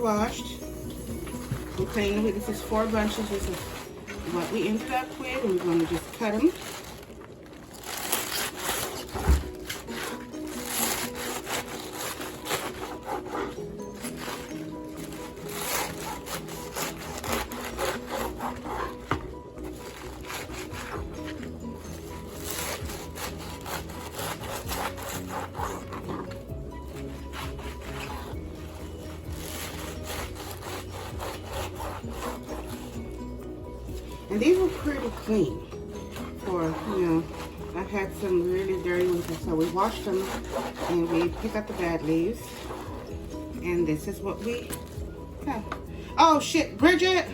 washed. We cleaned them. This is 4 bunches. This is what we ended up with. And we're going to just cut them. And these were pretty clean for, you know, I've had some really dirty ones, so we washed them and we picked out the bad leaves. And this is what we have. Oh shit, Bridget!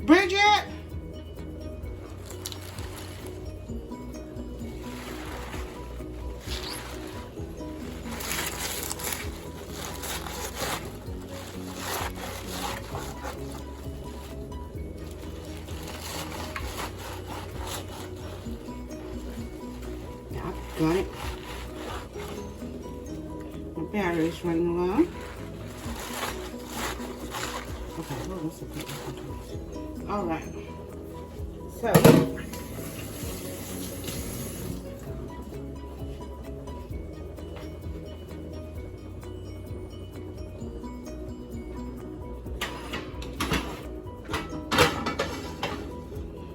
Bridget! Got it. My battery's running low. Okay, well, let's see. All right. So,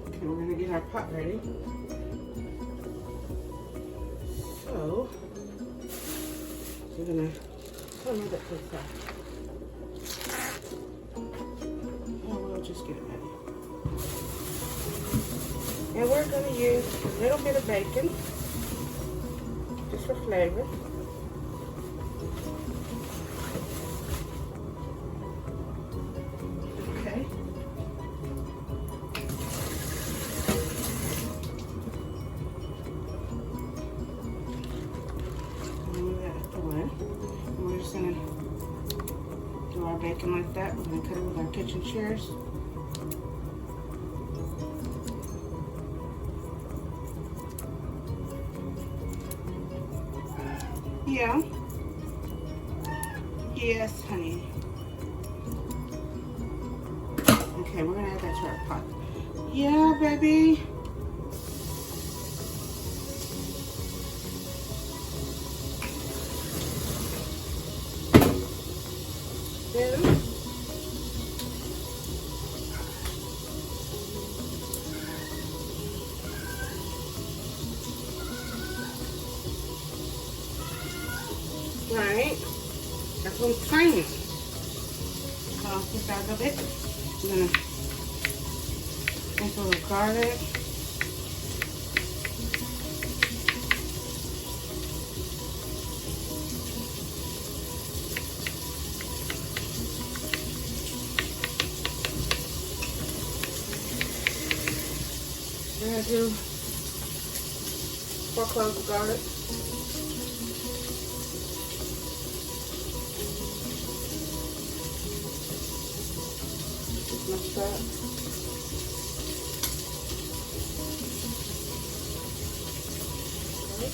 okay, we're gonna get our pot ready. So we're gonna move that to the side. And we'll just get it ready. And we're gonna use a little bit of bacon, just for flavor. Okay. We're just gonna do our bacon like that. We're gonna cut it with our kitchen shears. Yeah. Yes, honey. Okay, we're gonna add that to our pot. Yeah, baby. Then right, that's what I'm trying. So just add a bit. I'm gonna make a little garlic. I'm gonna do 4 cloves of garlic. Much that. Okay.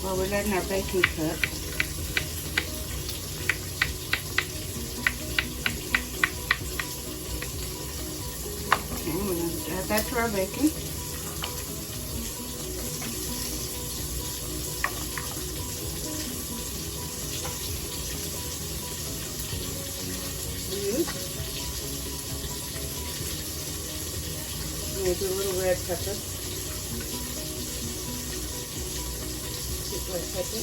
Well, we're letting our bacon cook. Add that to our bacon. I'm going to do a little red pepper. Just red pepper.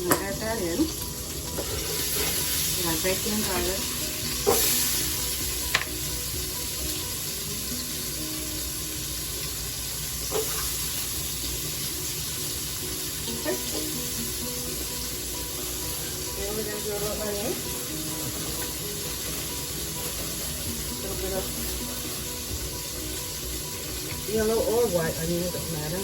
Add that in. And our bacon and garlic. little onion, a little bit of yellow or white onion, it doesn't matter.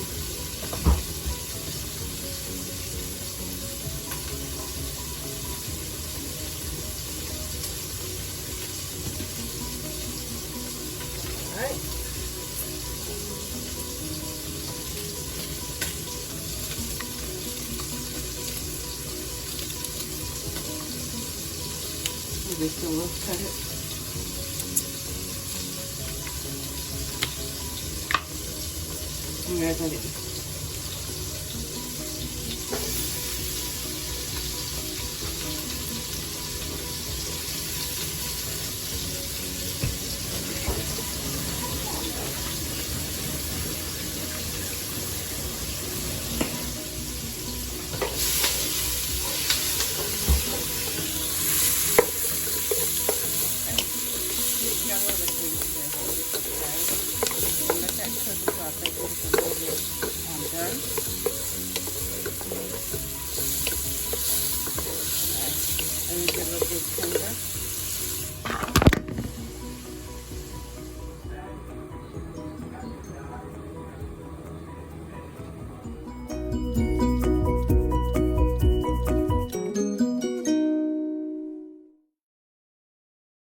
Alright. Just a little cut it. And there's it. And you get a little bit tender.